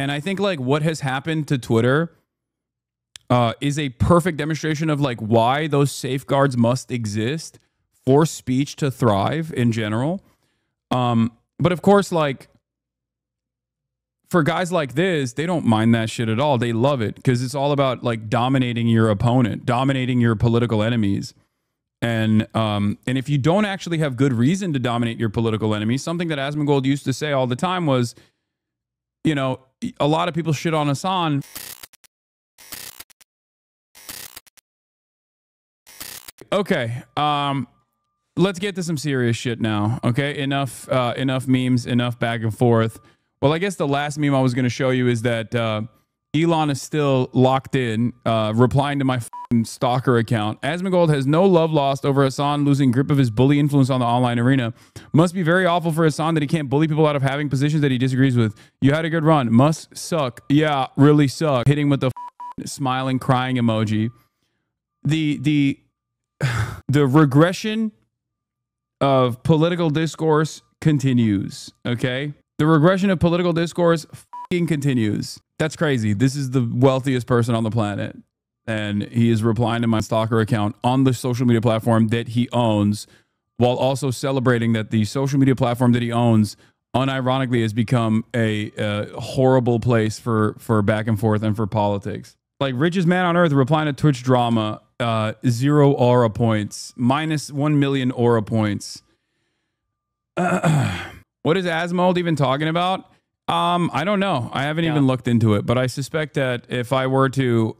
And I think like what has happened to Twitter is a perfect demonstration of like why those safeguards must exist for speech to thrive in general. But of course, like for guys like this, they don't mind that shit at all. They love it because it's all about like dominating your opponent, dominating your political enemies. And if you don't actually have good reason to dominate your political enemies, something that Asmongold used to say all the time was, you know, a lot of people shit on Hasan. Okay, let's get to some serious shit now. Okay, enough memes, enough back and forth. Well, I guess the last meme I was going to show you is that Elon is still locked in, replying to my stalker account. Asmongold has no love lost over Hasan losing grip of his bully influence on the online arena. Must be very awful for Hasan that he can't bully people out of having positions that he disagrees with. You had a good run. Must suck. Yeah, really suck. Hitting with the smiling, crying emoji. The regression of political discourse continues. Okay, the regression of political discourse continues. That's crazy. This is the wealthiest person on the planet. And he is replying to my stalker account on the social media platform that he owns, while also celebrating that the social media platform that he owns unironically has become a horrible place for back and forth and for politics. Like richest man on earth replying to Twitch drama, 0 aura points, minus 1 million aura points. What is Asmongold even talking about? I don't know. I haven't even looked into it, but I suspect that if I were to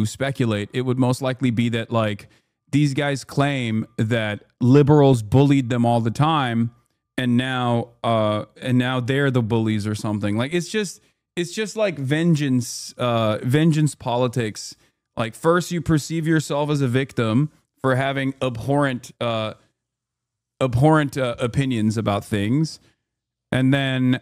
speculate, it would most likely be that like these guys claim that liberals bullied them all the time, and now they're the bullies or something. Like it's just like vengeance politics. Like first you perceive yourself as a victim for having abhorrent opinions about things. And then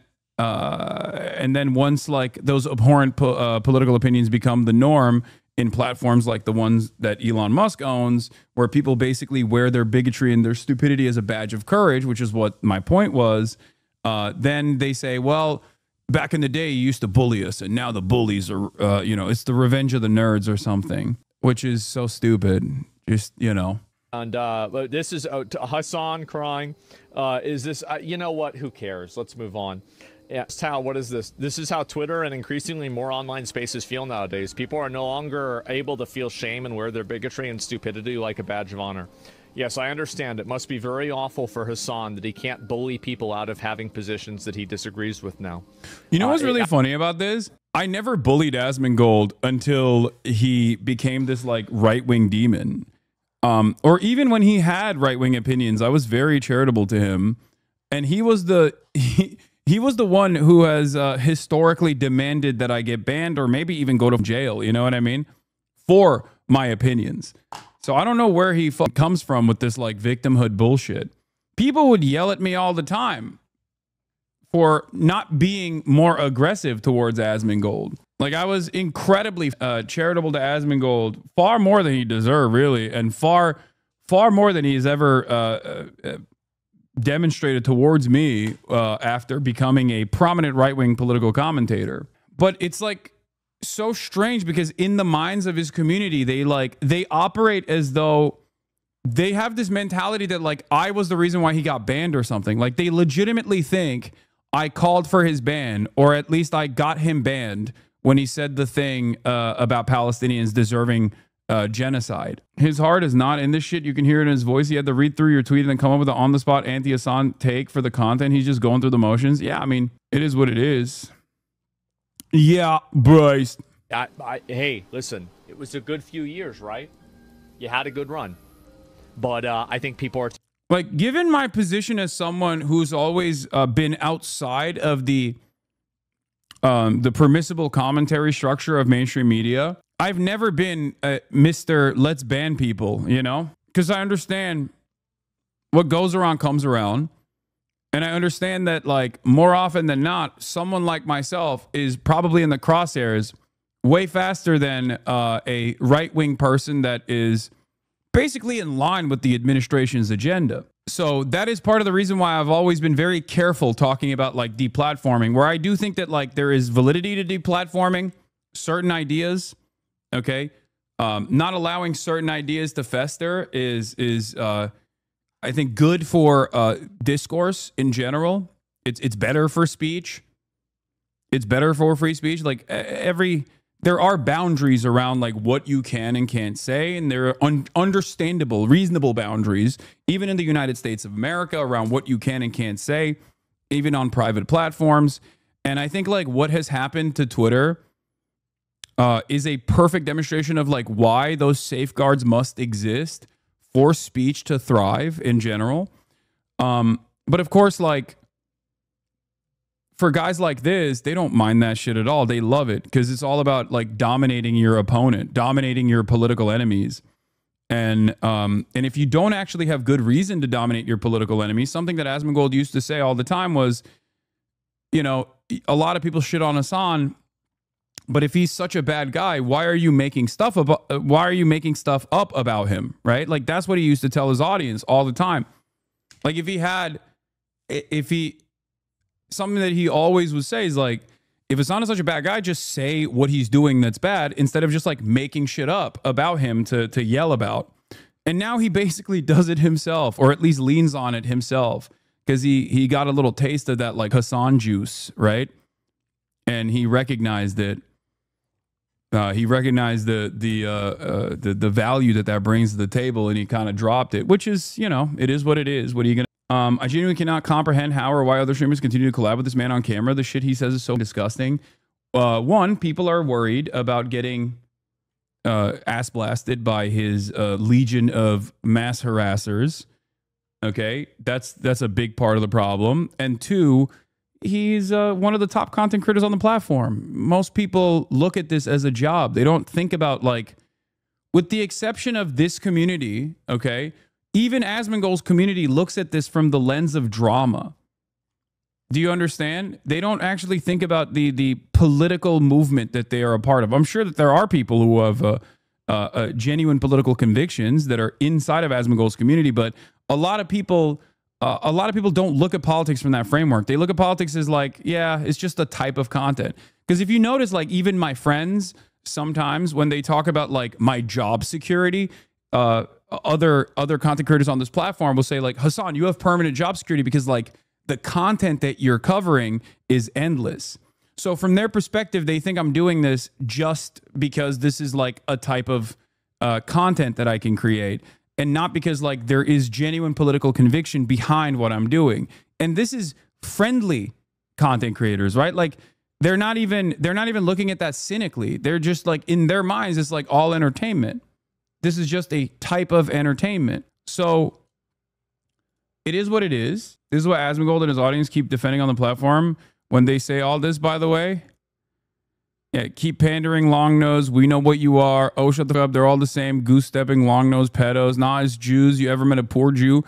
once like those abhorrent political opinions become the norm in platforms like the ones that Elon Musk owns, where people basically wear their bigotry and their stupidity as a badge of courage, which is what my point was, then they say, well, back in the day, you used to bully us, and now the bullies are, you know, it's the revenge of the nerds or something, which is so stupid. Just, you know. And this is Hasan crying. Is this, you know what, who cares? Let's move on. Yeah, what is this? This is how Twitter and increasingly more online spaces feel nowadays. People are no longer able to feel shame and wear their bigotry and stupidity like a badge of honor. Yes, I understand. It must be very awful for Hasan that he can't bully people out of having positions that he disagrees with now. You know what's really funny about this? I never bullied Asmongold until he became this like right-wing demon. Or even when he had right-wing opinions, I was very charitable to him, and he was the he was the one who has historically demanded that I get banned or maybe even go to jail. You know what I mean? For my opinions. So I don't know where he comes from with this like victimhood bullshit. People would yell at me all the time for not being more aggressive towards Asmongold. Like I was incredibly charitable to Asmongold, far more than he deserved, really, and far more than he's ever demonstrated towards me after becoming a prominent right-wing political commentator. But it's like so strange because in the minds of his community, they operate as though they have this mentality that like I was the reason why he got banned or something. Like they legitimately think I called for his ban, or at least I got him banned when he said the thing about Palestinians deserving genocide. His heart is not in this shit. You can hear it in his voice. He had to read through your tweet and then come up with an on-the-spot anti-Hasan take for the content. He's just going through the motions. Yeah, I mean, it is what it is. Yeah, Bryce. Hey, listen, it was a good few years, right? You had a good run. But I think people are... Like, given my position as someone who's always been outside of the permissible commentary structure of mainstream media, I've never been Mr. Let's ban people, you know? Because I understand what goes around comes around. And I understand that, like, more often than not, someone like myself is probably in the crosshairs way faster than a right-wing person that is basically in line with the administration's agenda. So that is part of the reason why I've always been very careful talking about like deplatforming, where I do think that like there is validity to deplatforming certain ideas. Okay. Not allowing certain ideas to fester is I think good for discourse in general. It's better for speech. It's better for free speech. Like there are boundaries around like what you can and can't say, and there are understandable, reasonable boundaries, even in the United States of America, around what you can and can't say, even on private platforms. And I think like what has happened to Twitter is a perfect demonstration of like why those safeguards must exist for speech to thrive in general. But of course, like, for guys like this, they don't mind that shit at all. They love it because it's all about like dominating your opponent, dominating your political enemies. And if you don't actually have good reason to dominate your political enemies, something that Asmongold used to say all the time was, you know, a lot of people shit on Hasan, but if he's such a bad guy, why are you making stuff up about him, right? Like that's what he used to tell his audience all the time. Like something that he always would say is like, if Hasan is such a bad guy, just say what he's doing that's bad instead of just like making shit up about him to yell about. And now he basically does it himself, or at least leans on it himself, because he got a little taste of that like Hasan juice, right? And he recognized it. He recognized the value that brings to the table, and he kind of dropped it, which is, you know, it is what it is. What are you gonna? I genuinely cannot comprehend how or why other streamers continue to collab with this man on camera. The shit he says is so disgusting. One, people are worried about getting ass blasted by his legion of mass harassers. Okay, that's a big part of the problem. And two, he's one of the top content creators on the platform. Most people look at this as a job. They don't think about, like, with the exception of this community, okay, even Asmongold's community looks at this from the lens of drama. Do you understand? They don't actually think about the political movement that they are a part of. I'm sure that there are people who have genuine political convictions that are inside of Asmongold's community, but a lot of people don't look at politics from that framework. They look at politics as like, yeah, it's just a type of content. Because if you notice, like, even my friends, sometimes when they talk about like my job security, other content creators on this platform will say like, Hasan, you have permanent job security because like the content that you're covering is endless. So from their perspective, they think I'm doing this just because this is like a type of content that I can create, and not because like there is genuine political conviction behind what I'm doing. And this is friendly content creators, right? Like they're not even looking at that cynically. They're just like, in their minds, it's like all entertainment. This is just a type of entertainment. So it is what it is. This is what Asmongold and his audience keep defending on the platform when they say all this, by the way. Yeah, keep pandering, long nose. We know what you are. Oh, shut the fuck up. They're all the same. Goose stepping, long nose, pedos. Nah, it's Jews. You ever met a poor Jew?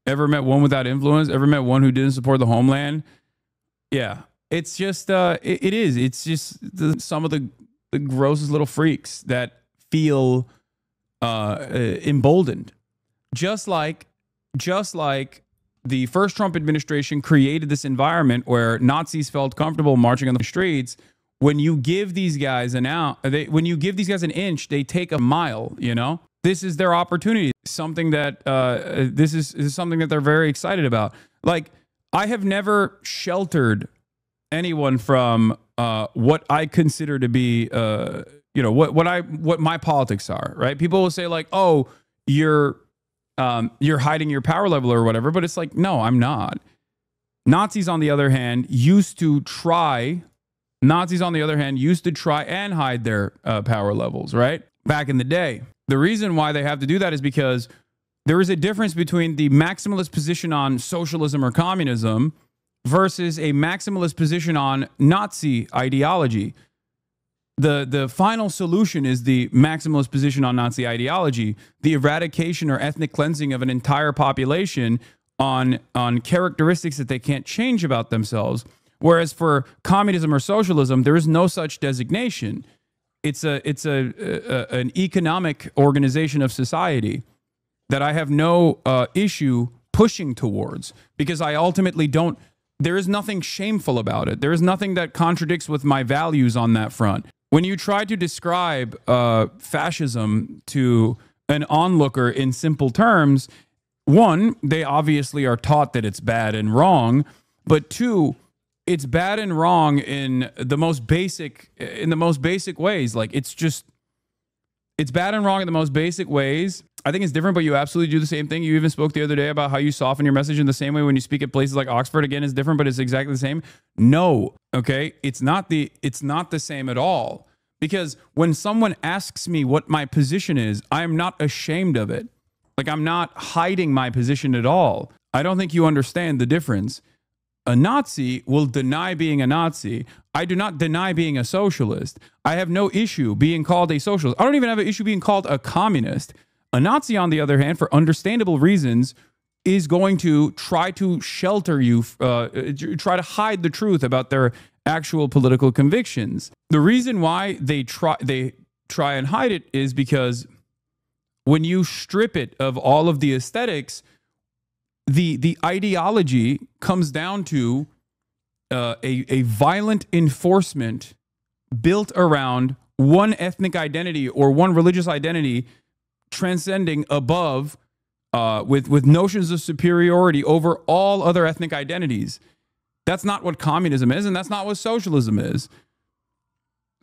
Ever met one without influence? Ever met one who didn't support the homeland? Yeah, it's just, it is. It's just some of the grossest little freaks that feel emboldened. Just like the first Trump administration created this environment where Nazis felt comfortable marching on the streets. When you give these guys an inch, they take a mile. You know, this is their opportunity. Something that this is something that they're very excited about. Like, I have never sheltered anyone from what I consider to be what my politics are. Right? People will say like, oh, you're hiding your power level or whatever, but it's like, no, I'm not. Nazis, on the other hand, used to try and hide their power levels, right? Back in the day. The reason why they have to do that is because there is a difference between the maximalist position on socialism or communism versus a maximalist position on Nazi ideology. The final solution is the maximalist position on Nazi ideology, the eradication or ethnic cleansing of an entire population on characteristics that they can't change about themselves. Whereas for communism or socialism, there is no such designation. It's an economic organization of society. that I have no issue pushing towards, because I ultimately don't. There is nothing shameful about it. There is nothing that contradicts with my values on that front. When you try to describe fascism to an onlooker in simple terms, one, they obviously are taught that it's bad and wrong, but two, it's bad and wrong in the most basic ways. Like, it's bad and wrong in the most basic ways. I think it's different, but you absolutely do the same thing. You even spoke the other day about how you soften your message in the same way when you speak at places like Oxford. Again, it's different, but it's exactly the same. No, okay? It's not the same at all. Because when someone asks me what my position is, I am not ashamed of it. Like, I'm not hiding my position at all. I don't think you understand the difference. A Nazi will deny being a Nazi. I do not deny being a socialist. I have no issue being called a socialist. I don't even have an issue being called a communist. A Nazi, on the other hand, for understandable reasons, is going to try to shelter you, try to hide the truth about their actual political convictions. The reason why they try and hide it is because when you strip it of all of the aesthetics, the ideology comes down to a violent enforcement built around one ethnic identity or one religious identity, transcending above with notions of superiority over all other ethnic identities. That's not what communism is, and that's not what socialism is.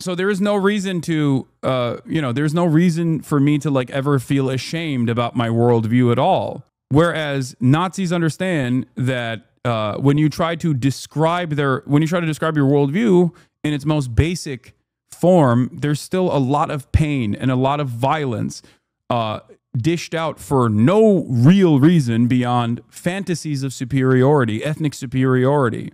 So there is no reason to, there's no reason for me to like ever feel ashamed about my worldview at all. Whereas Nazis understand that when you try to describe your worldview in its most basic form, there's still a lot of pain and a lot of violence dished out for no real reason beyond fantasies of superiority, ethnic superiority.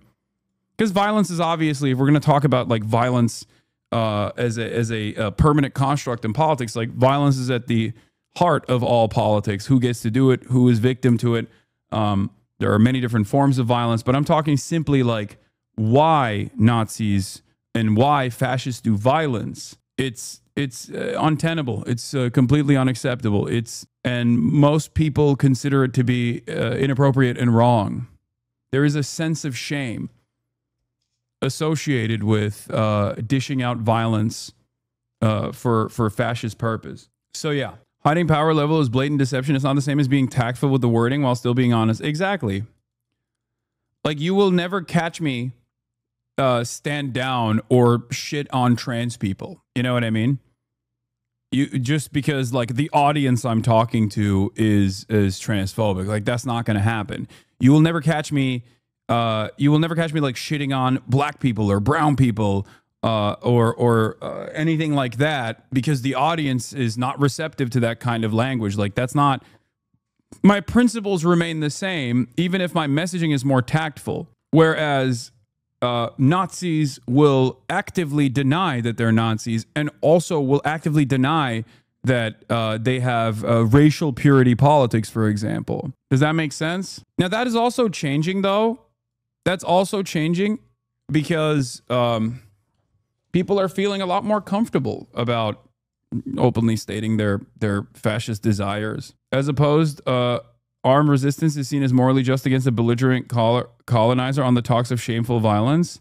Because violence is obviously, if we're going to talk about like violence as a permanent construct in politics, like violence is at the heart of all politics. Who gets to do it? Who is victim to it? There are many different forms of violence, but I'm talking simply like why Nazis and why fascists do violence. It's untenable. It's completely unacceptable. And most people consider it to be inappropriate and wrong. There is a sense of shame associated with dishing out violence for fascist purpose. So yeah, hiding power level is blatant deception. It's not the same as being tactful with the wording while still being honest. Exactly. Like, you will never catch me stand down or shit on trans people. You know what I mean? Just because like the audience I'm talking to is transphobic. Like, that's not going to happen. You will never catch me. You will never catch me like shitting on black people or brown people or anything like that, because the audience is not receptive to that kind of language. Like, that's not. My principles remain the same, even if my messaging is more tactful. Whereas Nazis will actively deny that they're Nazis, and also will actively deny that they have racial purity politics, for example. Does that make sense? Now, that is also changing, though. That's also changing because people are feeling a lot more comfortable about openly stating their fascist desires. As opposed, armed resistance is seen as morally just against a belligerent colonizer on the talks of shameful violence.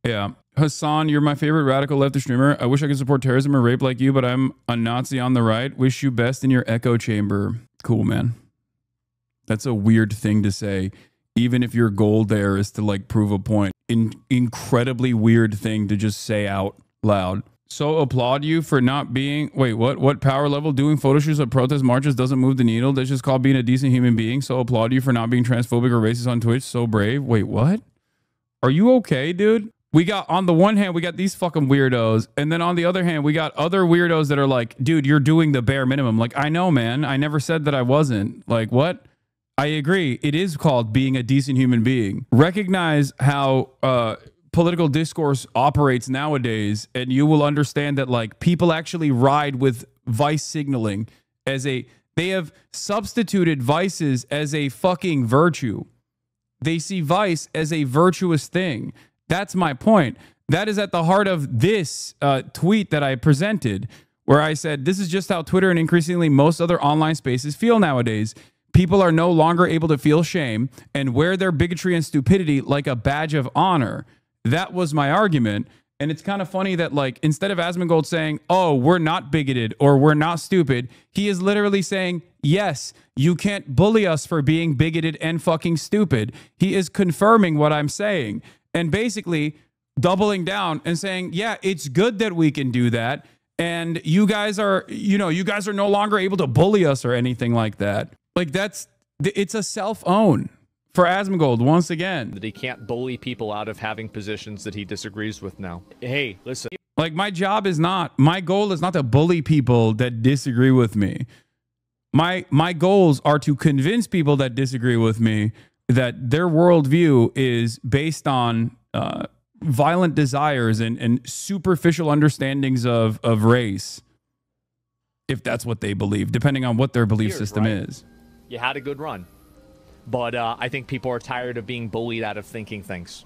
Yeah. Hasan, you're my favorite radical leftist streamer. I wish I could support terrorism or rape like you, but I'm a Nazi on the right. Wish you best in your echo chamber. Cool, man. That's a weird thing to say, even if your goal there is to like prove a point. Incredibly weird thing to just say out loud. So applaud you for not being, wait, what power level? Doing photo shoots at protest marches doesn't move the needle. That's just called being a decent human being. So applaud you for not being transphobic or racist on Twitch. So brave. Wait, what? Are you okay, dude? We got, on the one hand, we got these fucking weirdos. And then on the other hand, we got other weirdos that are like, dude, you're doing the bare minimum. Like, I know, man. I never said that I wasn't. Like, what? I agree. It is called being a decent human being. Recognize how political discourse operates nowadays, and you will understand that like people actually ride with vice signaling as they have substituted vices as a fucking virtue. They see vice as a virtuous thing. That's my point. That is at the heart of this tweet that I presented, where I said, this is just how Twitter and increasingly most other online spaces feel nowadays. People are no longer able to feel shame and wear their bigotry and stupidity like a badge of honor. That was my argument. And it's kind of funny that, like, instead of Asmongold saying, oh, we're not bigoted or we're not stupid, he is literally saying, yes, you can't bully us for being bigoted and fucking stupid. He is confirming what I'm saying and basically doubling down and saying, yeah, it's good that we can do that. And you guys are, you guys are no longer able to bully us or anything like that. Like, it's a self-own for Asmongold once again. That he can't bully people out of having positions that he disagrees with now. Hey, listen. Like, my goal is not to bully people that disagree with me. My goals are to convince people that disagree with me that their worldview is based on violent desires and superficial understandings of race, if that's what they believe, depending on what their belief system is. You had a good run. But I think people are tired of being bullied out of thinking things.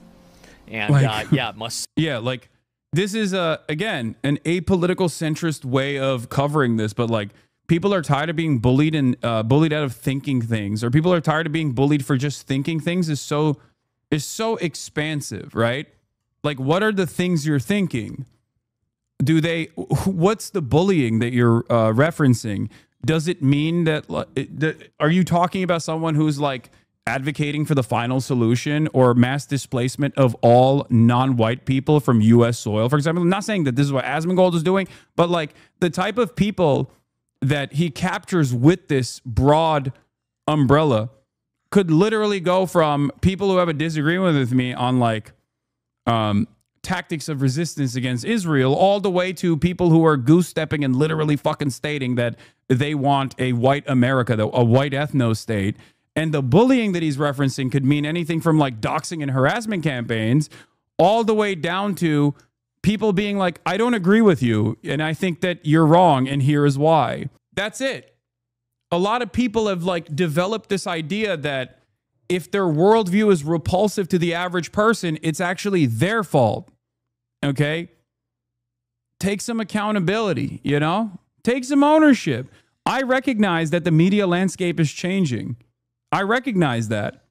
And yeah, it must. Yeah, like, this is, again, an apolitical centrist way of covering this. But, like, people are tired of being bullied and bullied out of thinking things. Or people are tired of being bullied for just thinking things is so expansive, right? Like, what are the things you're thinking? What's the bullying that you're referencing? Does it mean that, are you talking about someone who's, like, advocating for the final solution or mass displacement of all non-white people from U.S. soil, for example? I'm not saying that this is what Asmongold is doing, but, like, the type of people that he captures with this broad umbrella could literally go from people who have a disagreement with me on, like, tactics of resistance against Israel, all the way to people who are goose-stepping and literally fucking stating that they want a white America, a white ethno state. And the bullying that he's referencing could mean anything from, like, doxing and harassment campaigns all the way down to people being like, I don't agree with you, and I think that you're wrong, and here is why. That's it. A lot of people have, like, developed this idea that if their worldview is repulsive to the average person, it's actually their fault. Okay? Take some accountability, Take some ownership. I recognize that the media landscape is changing. I recognize that.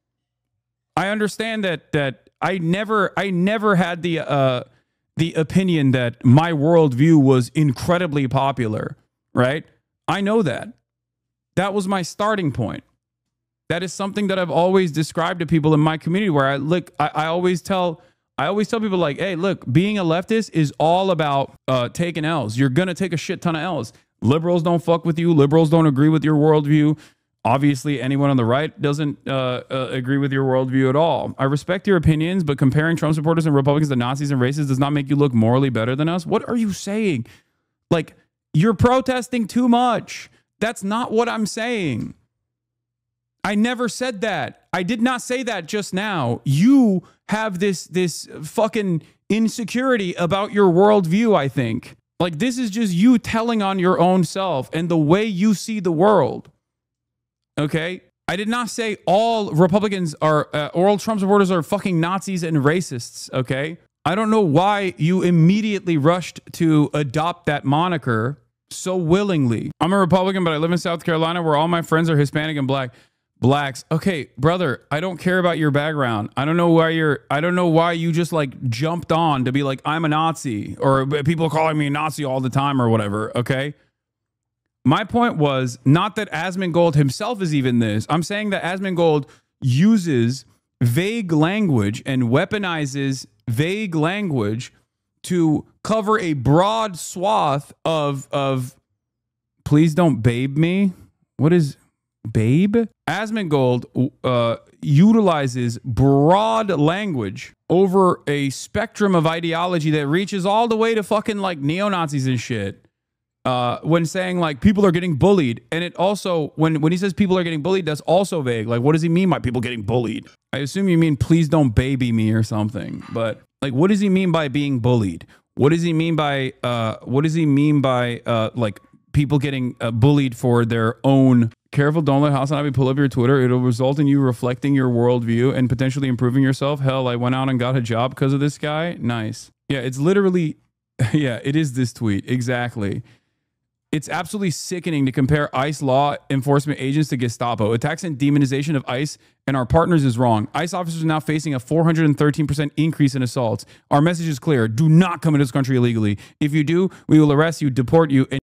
I understand that I never had the opinion that my worldview was incredibly popular, right? I know that. That was my starting point. That is something that I've always described to people in my community, where I always tell people, like, hey, look, being a leftist is all about taking L's. You're going to take a shit ton of L's. Liberals don't fuck with you. Liberals don't agree with your worldview. Obviously, anyone on the right doesn't agree with your worldview at all. I respect your opinions, but comparing Trump supporters and Republicans to Nazis and racists does not make you look morally better than us. What are you saying? Like, you're protesting too much. That's not what I'm saying. I never said that. I did not say that just now. You have this fucking insecurity about your worldview, I think. Like, this is just you telling on your own self and the way you see the world. Okay? I did not say all Republicans are, or all Trump supporters are fucking Nazis and racists, okay? I don't know why you immediately rushed to adopt that moniker so willingly. I'm a Republican, but I live in South Carolina where all my friends are Hispanic and blacks. Okay, brother, I don't care about your background. I don't know why you just, like, jumped on to be like, I'm a Nazi, or people calling me a Nazi all the time or whatever, okay? My point was not that Asmongold himself is even this. I'm saying that Asmongold uses vague language and weaponizes vague language to cover a broad swath of please don't babe me. What is babe? Asmongold utilizes broad language over a spectrum of ideology that reaches all the way to fucking, like, neo-Nazis and shit. When saying, like, people are getting bullied. And it also, when he says people are getting bullied, that's also vague. Like, what does he mean by people getting bullied? I assume you mean please don't baby me or something. But, like, what does he mean by being bullied? What does he mean by like, people getting bullied for their own? Careful, don't let HasanAbi pull up your Twitter. It'll result in you reflecting your worldview and potentially improving yourself. Hell, I went out and got a job because of this guy. Nice. Yeah, it's literally, yeah, it is this tweet. Exactly. It's absolutely sickening to compare ICE law enforcement agents to Gestapo. Attacks and demonization of ICE and our partners is wrong. ICE officers are now facing a 413% increase in assaults. Our message is clear. Do not come into this country illegally. If you do, we will arrest you, deport you, and